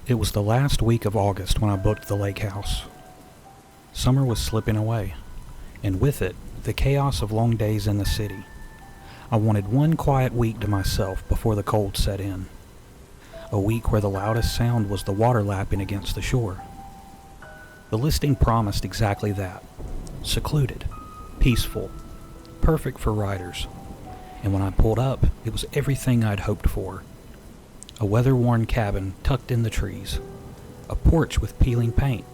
It was the last week of August when I booked the lake house. Summer was slipping away, and with it, the chaos of long days in the city. I wanted one quiet week to myself before the cold set in. A week where the loudest sound was the water lapping against the shore. The listing promised exactly that. Secluded, peaceful, perfect for riders. And when I pulled up, it was everything I'd hoped for. A weather-worn cabin tucked in the trees, a porch with peeling paint,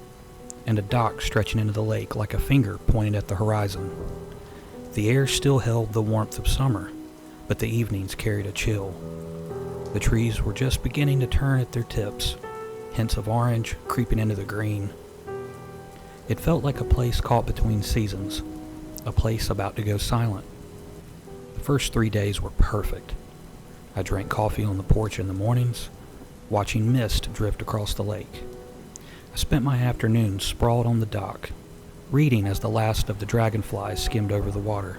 and a dock stretching into the lake like a finger pointed at the horizon. The air still held the warmth of summer, but the evenings carried a chill. The trees were just beginning to turn at their tips, hints of orange creeping into the green. It felt like a place caught between seasons, a place about to go silent. The first 3 days were perfect. I drank coffee on the porch in the mornings, watching mist drift across the lake. I spent my afternoons sprawled on the dock, reading as the last of the dragonflies skimmed over the water.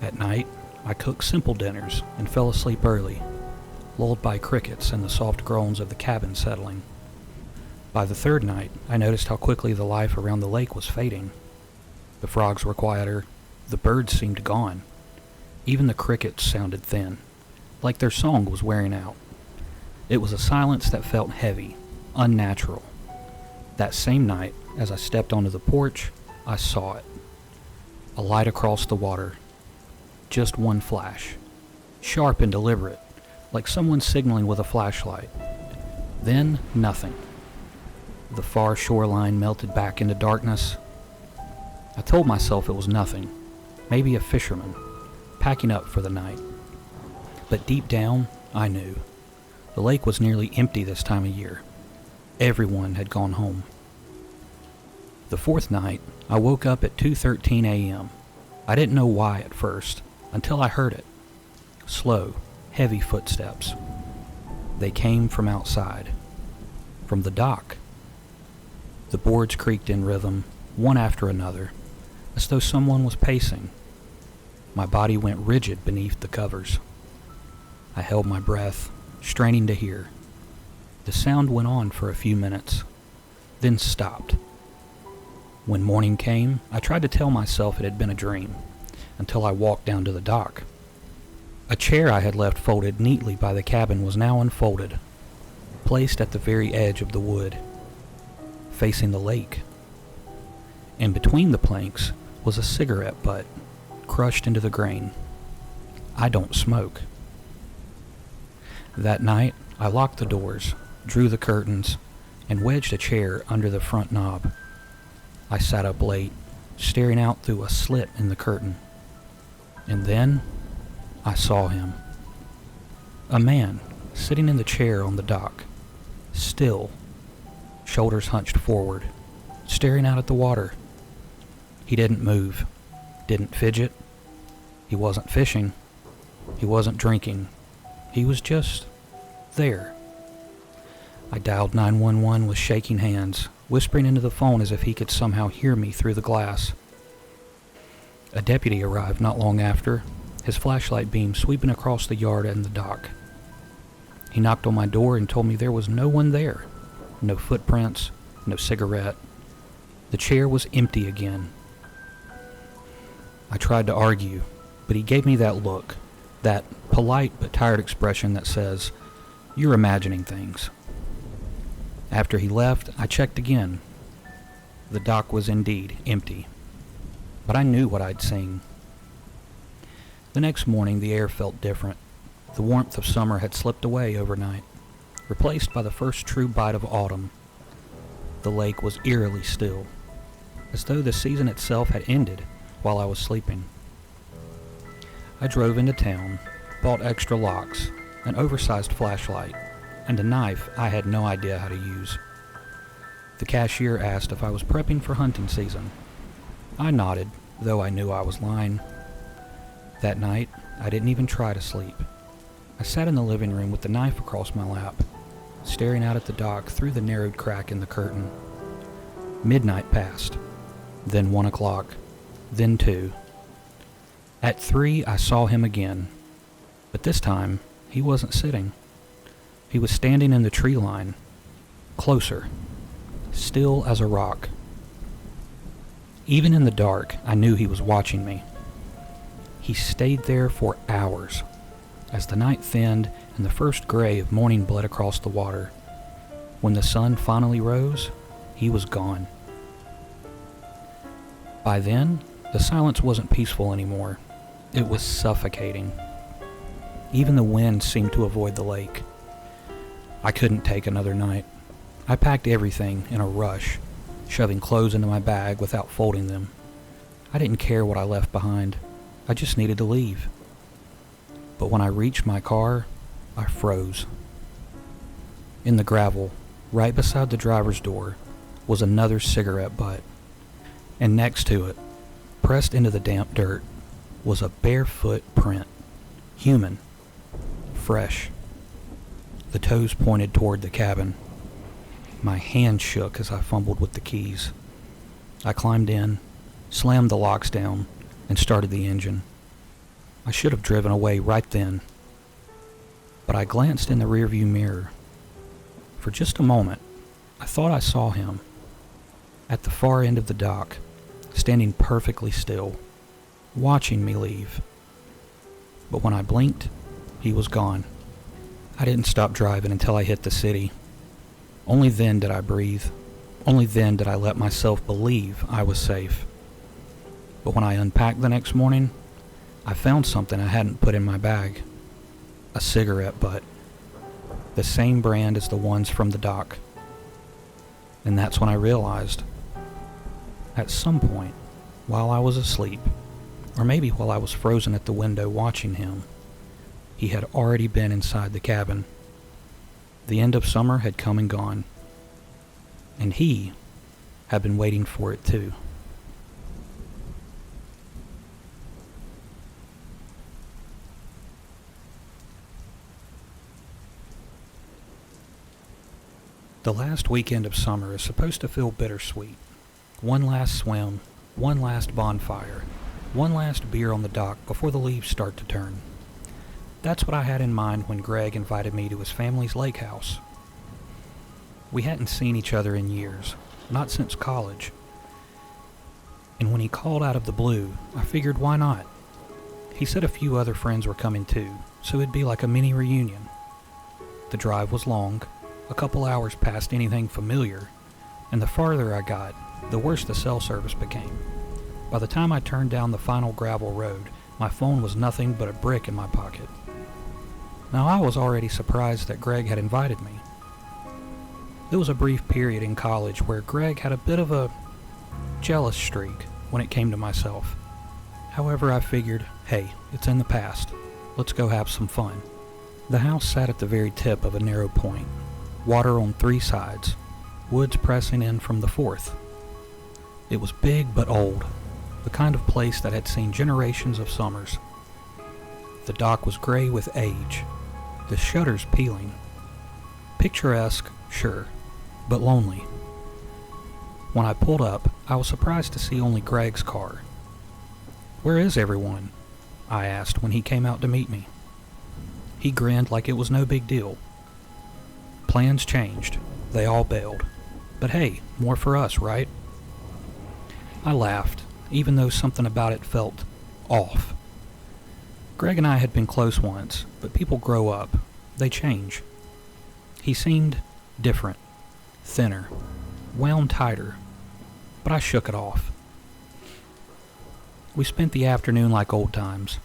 At night, I cooked simple dinners and fell asleep early, lulled by crickets and the soft groans of the cabin settling. By the third night, I noticed how quickly the life around the lake was fading. The frogs were quieter, the birds seemed gone. Even the crickets sounded thin, like their song was wearing out. It was a silence that felt heavy, unnatural. That same night, as I stepped onto the porch, I saw it. A light across the water. Just one flash. Sharp and deliberate, like someone signaling with a flashlight. Then, nothing. The far shoreline melted back into darkness. I told myself it was nothing. Maybe a fisherman, packing up for the night. But deep down, I knew. The lake was nearly empty this time of year. Everyone had gone home. The fourth night, I woke up at 2:13 a.m. I didn't know why at first, until I heard it. Slow, heavy footsteps. They came from outside. From the dock. The boards creaked in rhythm, one after another, as though someone was pacing. My body went rigid beneath the covers. I held my breath, straining to hear. The sound went on for a few minutes, then stopped. When morning came, I tried to tell myself it had been a dream, until I walked down to the dock. A chair I had left folded neatly by the cabin was now unfolded, placed at the very edge of the wood, facing the lake. And between the planks was a cigarette butt, crushed into the grain. I don't smoke. That night, I locked the doors, drew the curtains, and wedged a chair under the front knob. I sat up late, staring out through a slit in the curtain. And then, I saw him. A man, sitting in the chair on the dock, still, shoulders hunched forward, staring out at the water. He didn't move, didn't fidget. He wasn't fishing. He wasn't drinking. He was just there. I dialed 911 with shaking hands, whispering into the phone as if he could somehow hear me through the glass. A deputy arrived not long after, his flashlight beam sweeping across the yard and the dock. He knocked on my door and told me there was no one there. No footprints, no cigarette. The chair was empty again. I tried to argue, but he gave me that look, that polite but tired expression that says, "You're imagining things." After he left, I checked again. The dock was indeed empty, but I knew what I'd seen. The next morning, the air felt different. The warmth of summer had slipped away overnight, replaced by the first true bite of autumn. The lake was eerily still, as though the season itself had ended while I was sleeping. I drove into town, bought extra locks, an oversized flashlight, and a knife I had no idea how to use. The cashier asked if I was prepping for hunting season. I nodded, though I knew I was lying. That night, I didn't even try to sleep. I sat in the living room with the knife across my lap, staring out at the dock through the narrowed crack in the curtain. Midnight passed, then 1 o'clock, then 2. At 3, I saw him again, but this time, he wasn't sitting. He was standing in the tree line, closer, still as a rock. Even in the dark, I knew he was watching me. He stayed there for hours. As the night thinned and the first gray of morning bled across the water, when the sun finally rose, he was gone. By then, the silence wasn't peaceful anymore. It was suffocating. Even the wind seemed to avoid the lake. I couldn't take another night. I packed everything in a rush, shoving clothes into my bag without folding them. I didn't care what I left behind. I just needed to leave. But when I reached my car, I froze. In the gravel, right beside the driver's door, was another cigarette butt. And next to it, pressed into the damp dirt, was a barefoot print. Human. Fresh. The toes pointed toward the cabin. My hand shook as I fumbled with the keys. I climbed in, slammed the locks down, and started the engine. I should have driven away right then, but I glanced in the rearview mirror. For just a moment, I thought I saw him, at the far end of the dock, standing perfectly still, watching me leave. But when I blinked, he was gone. I didn't stop driving until I hit the city. Only then did I breathe. Only then did I let myself believe I was safe. But when I unpacked the next morning, I found something I hadn't put in my bag. A cigarette butt. The same brand as the ones from the dock. And that's when I realized, at some point, while I was asleep, or maybe while I was frozen at the window watching him, he had already been inside the cabin. The end of summer had come and gone, and he had been waiting for it too. The last weekend of summer is supposed to feel bittersweet. One last swim, one last bonfire, one last beer on the dock before the leaves start to turn. That's what I had in mind when Greg invited me to his family's lake house. We hadn't seen each other in years, not since college. And when he called out of the blue, I figured why not? He said a few other friends were coming too, so it'd be like a mini reunion. The drive was long, a couple hours past anything familiar, and the farther I got, the worse the cell service became. By the time I turned down the final gravel road, my phone was nothing but a brick in my pocket. Now I was already surprised that Greg had invited me. There was a brief period in college where Greg had a bit of a jealous streak when it came to myself. However, I figured, hey, it's in the past. Let's go have some fun. The house sat at the very tip of a narrow point. Water on 3 sides, woods pressing in from the 4th. It was big but old, the kind of place that had seen generations of summers. The dock was gray with age, the shutters peeling. Picturesque, sure, but lonely. When I pulled up, I was surprised to see only Greg's car. "Where is everyone?" I asked when he came out to meet me. He grinned like it was no big deal. Plans changed. They all bailed. But hey, more for us, right? I laughed, even though something about it felt off. Greg and I had been close once, but people grow up. They change. He seemed different, thinner, wound tighter, but I shook it off. We spent the afternoon like old times,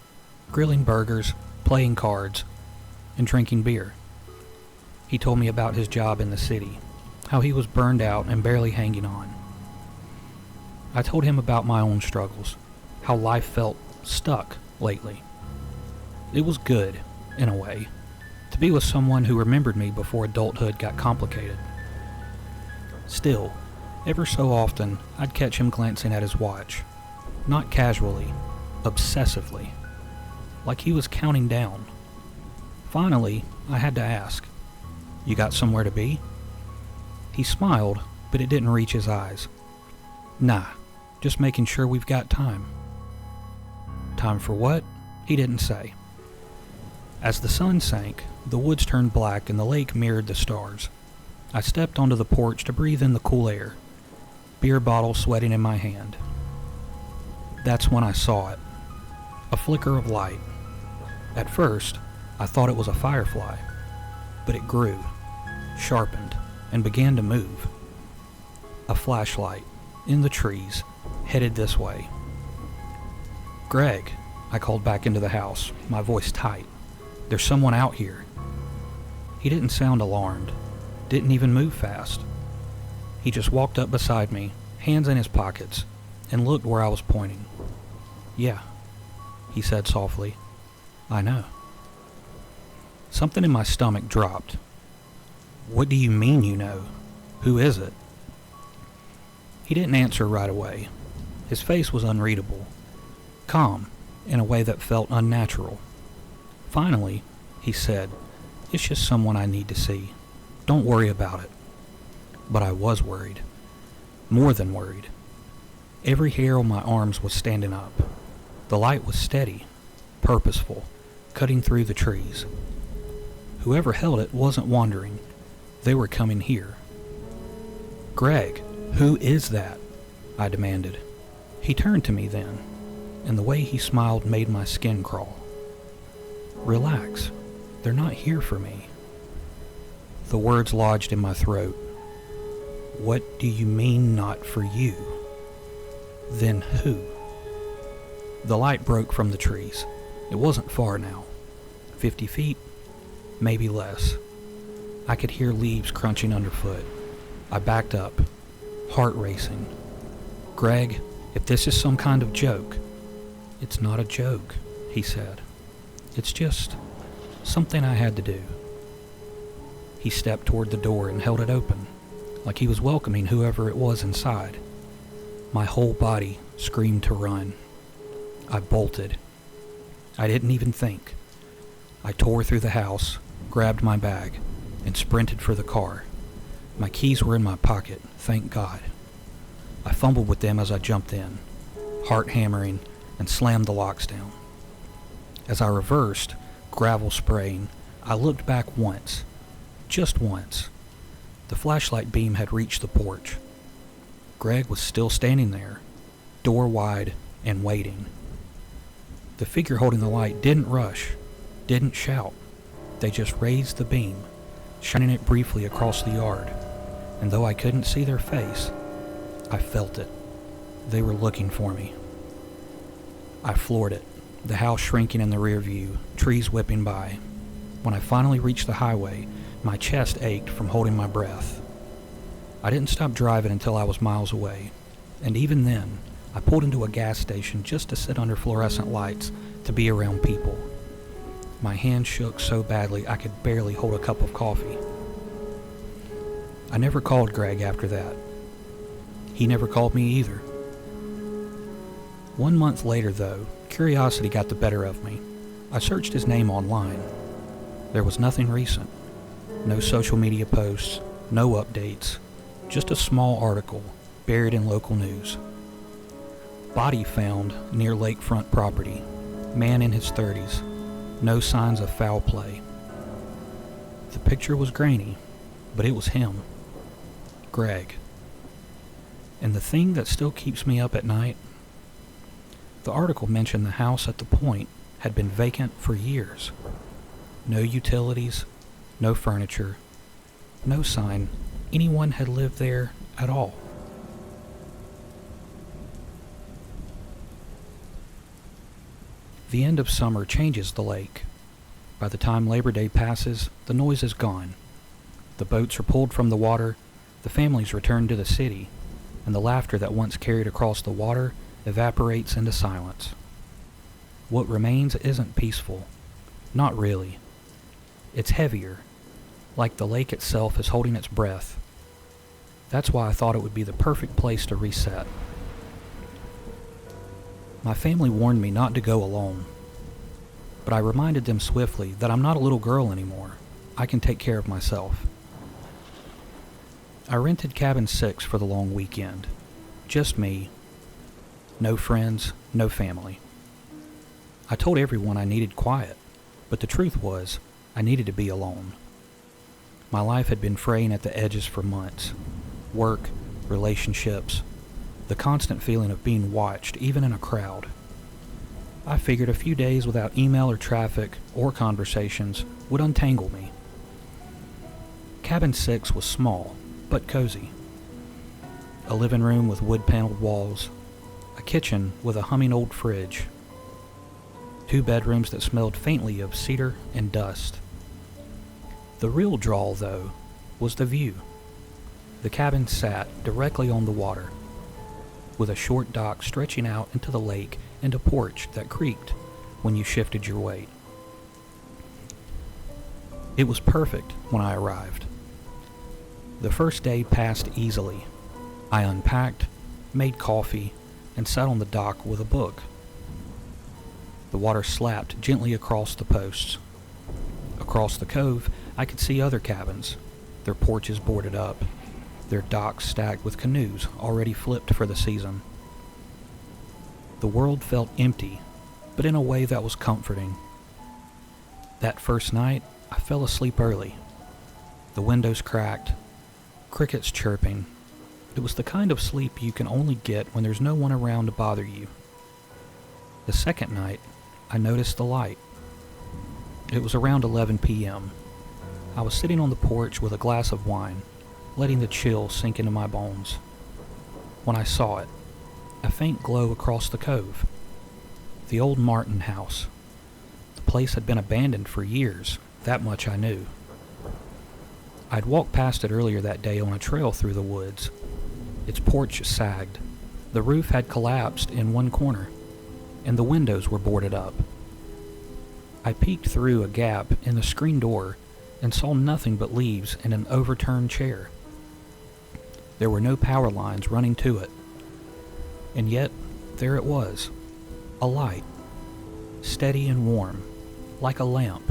grilling burgers, playing cards, and drinking beer. He told me about his job in the city, how he was burned out and barely hanging on. I told him about my own struggles, how life felt stuck lately. It was good, in a way, to be with someone who remembered me before adulthood got complicated. Still, ever so often, I'd catch him glancing at his watch, not casually, obsessively, like he was counting down. Finally, I had to ask, "You got somewhere to be?" He smiled, but it didn't reach his eyes. "Nah, just making sure we've got time." Time for what? He didn't say. As the sun sank, the woods turned black and the lake mirrored the stars. I stepped onto the porch to breathe in the cool air, beer bottle sweating in my hand. That's when I saw it. A flicker of light. At first, I thought it was a firefly, but it grew, sharpened, and began to move. A flashlight, in the trees, headed this way. "Greg," I called back into the house, my voice tight. "There's someone out here." He didn't sound alarmed, didn't even move fast. He just walked up beside me, hands in his pockets, and looked where I was pointing. "Yeah," he said softly. "I know." Something in my stomach dropped. "What do you mean you know? Who is it?" He didn't answer right away. His face was unreadable, calm in a way that felt unnatural. Finally, he said, "It's just someone I need to see. Don't worry about it." But I was worried. More than worried. Every hair on my arms was standing up. The light was steady, purposeful, cutting through the trees. Whoever held it wasn't wandering. They were coming here. "Greg, who is that?" I demanded. He turned to me then, and the way he smiled made my skin crawl. "Relax. They're not here for me." The words lodged in my throat. "What do you mean not for you? Then who?" The light broke from the trees. It wasn't far now. 50 feet? Maybe less. I could hear leaves crunching underfoot. I backed up, heart racing. "Greg, if this is some kind of joke..." "It's not a joke," he said. "It's just something I had to do." He stepped toward the door and held it open, like he was welcoming whoever it was inside. My whole body screamed to run. I bolted. I didn't even think. I tore through the house, grabbed my bag, and sprinted for the car. My keys were in my pocket, thank God. I fumbled with them as I jumped in, heart hammering, and slammed the locks down. As I reversed, gravel spraying, I looked back once. Just once. The flashlight beam had reached the porch. Greg was still standing there, door wide and waiting. The figure holding the light didn't rush, didn't shout. They just raised the beam, shining it briefly across the yard, and though I couldn't see their face, I felt it. They were looking for me. I floored it, the house shrinking in the rear view, trees whipping by. When I finally reached the highway, my chest ached from holding my breath. I didn't stop driving until I was miles away, and even then, I pulled into a gas station just to sit under fluorescent lights to be around people. My hand shook so badly I could barely hold a cup of coffee. I never called Greg after that. He never called me either. 1 month later, though, curiosity got the better of me. I searched his name online. There was nothing recent. No social media posts, no updates, just a small article buried in local news. Body found near lakefront property. Man in his 30s. No signs of foul play. The picture was grainy, but it was him. Greg. And the thing that still keeps me up at night? The article mentioned the house at the point had been vacant for years. No utilities, no furniture, no sign anyone had lived there at all. The end of summer changes the lake. By the time Labor Day passes, the noise is gone. The boats are pulled from the water, the families return to the city, and the laughter that once carried across the water evaporates into silence. What remains isn't peaceful. Not really. It's heavier, like the lake itself is holding its breath. That's why I thought it would be the perfect place to reset. My family warned me not to go alone, but I reminded them swiftly that I'm not a little girl anymore. I can take care of myself. I rented cabin 6 for the long weekend. Just me. No friends, no family. I told everyone I needed quiet, but the truth was, I needed to be alone. My life had been fraying at the edges for months. Work, relationships, the constant feeling of being watched, even in a crowd. I figured a few days without email or traffic or conversations would untangle me. Cabin 6 was small, but cozy. A living room with wood-paneled walls, a kitchen with a humming old fridge, 2 bedrooms that smelled faintly of cedar and dust. The real draw, though, was the view. The cabin sat directly on the water, with a short dock stretching out into the lake and a porch that creaked when you shifted your weight. It was perfect when I arrived. The first day passed easily. I unpacked, made coffee, and sat on the dock with a book. The water slapped gently across the posts. Across the cove, I could see other cabins, their porches boarded up, their docks stacked with canoes already flipped for the season. The world felt empty, but in a way that was comforting. That first night, I fell asleep early. The windows cracked, crickets chirping. It was the kind of sleep you can only get when there's no one around to bother you. The second night, I noticed the light. It was around 11 p.m. I was sitting on the porch with a glass of wine, letting the chill sink into my bones. When I saw it, a faint glow across the cove. The old Martin house. The place had been abandoned for years, that much I knew. I'd walked past it earlier that day on a trail through the woods. Its porch sagged. The roof had collapsed in one corner, and the windows were boarded up. I peeked through a gap in the screen door and saw nothing but leaves and an overturned chair. There were no power lines running to it. And yet, there it was, a light, steady and warm, like a lamp.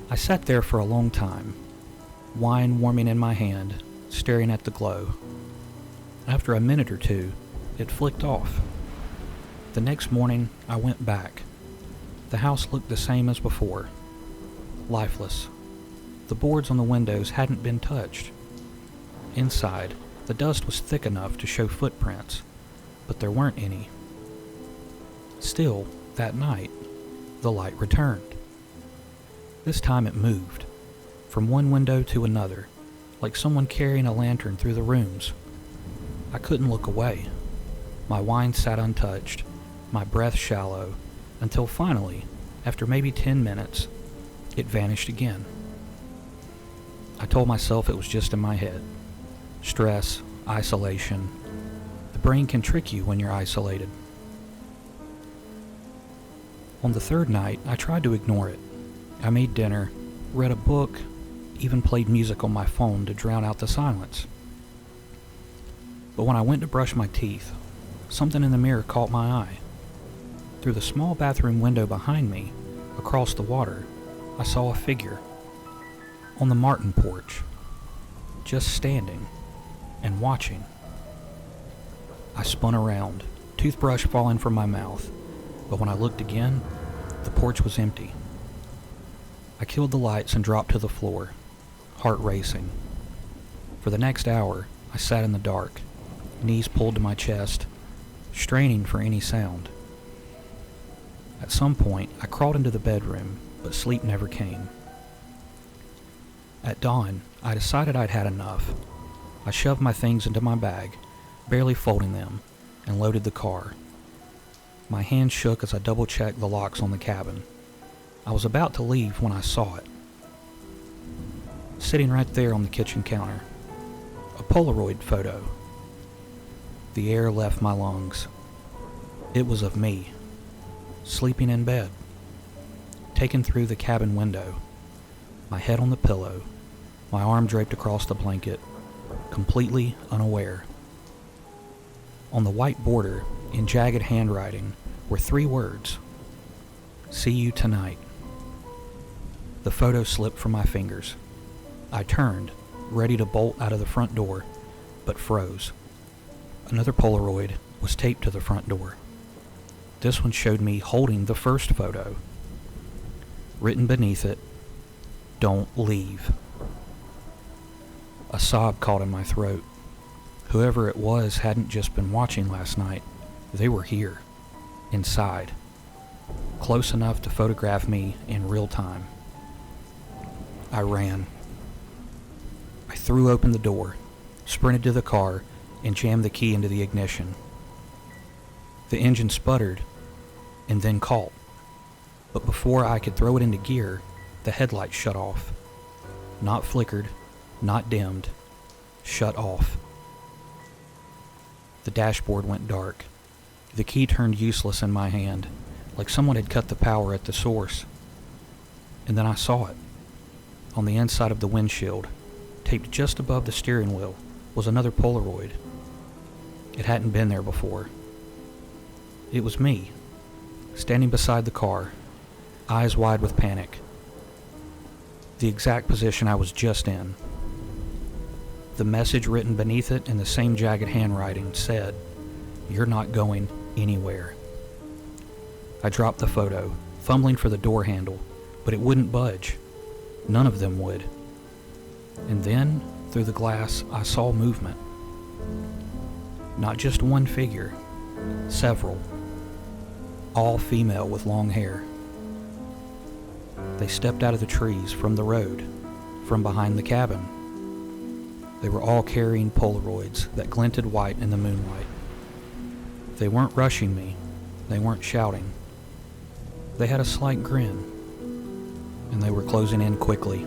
I sat there for a long time, wine warming in my hand, staring at the glow. After a minute or two, it flicked off. The next morning, I went back. The house looked the same as before, lifeless. The boards on the windows hadn't been touched. Inside, the dust was thick enough to show footprints, but there weren't any. Still, that night, the light returned. This time it moved, from one window to another, like someone carrying a lantern through the rooms. I couldn't look away. My wine sat untouched, my breath shallow, until finally, after maybe 10 minutes, it vanished again. I told myself it was just in my head. Stress, isolation. The brain can trick you when you're isolated. On the third night, I tried to ignore it. I made dinner, read a book, even played music on my phone to drown out the silence. But when I went to brush my teeth, something in the mirror caught my eye. Through the small bathroom window behind me, across the water, I saw a figure. On the Martin porch, just standing and watching. I spun around, toothbrush falling from my mouth, but when I looked again, the porch was empty. I killed the lights and dropped to the floor, heart racing. For the next hour, I sat in the dark, knees pulled to my chest, straining for any sound. At some point, I crawled into the bedroom, but sleep never came. At dawn, I decided I'd had enough. I shoved my things into my bag, barely folding them, and loaded the car. My hands shook as I double-checked the locks on the cabin. I was about to leave when I saw it. Sitting right there on the kitchen counter. A Polaroid photo. The air left my lungs. It was of me, sleeping in bed, taken through the cabin window, my head on the pillow, my arm draped across the blanket, completely unaware. On the white border, in jagged handwriting, were 3 words: "See you tonight." The photo slipped from my fingers. I turned, ready to bolt out of the front door, but froze. Another Polaroid was taped to the front door. This one showed me holding the first photo. Written beneath it, Don't leave. A sob caught in my throat. Whoever it was hadn't just been watching last night. They were here, inside, close enough to photograph me in real time. I ran. I threw open the door, sprinted to the car, and jammed the key into the ignition. The engine sputtered and then caught, but before I could throw it into gear, the headlights shut off. Not flickered, not dimmed, shut off. The dashboard went dark. The key turned useless in my hand, like someone had cut the power at the source. And then I saw it. On the inside of the windshield, taped just above the steering wheel, was another Polaroid. It hadn't been there before. It was me, standing beside the car, eyes wide with panic. The exact position I was just in. The message written beneath it in the same jagged handwriting said, "You're not going anywhere." I dropped the photo, fumbling for the door handle, but it wouldn't budge. None of them would. And then, through the glass, I saw movement. Not just one figure, several. All female with long hair. They stepped out of the trees, from the road, from behind the cabin. They were all carrying Polaroids that glinted white in the moonlight. They weren't rushing me. They weren't shouting. They had a slight grin, and they were closing in quickly.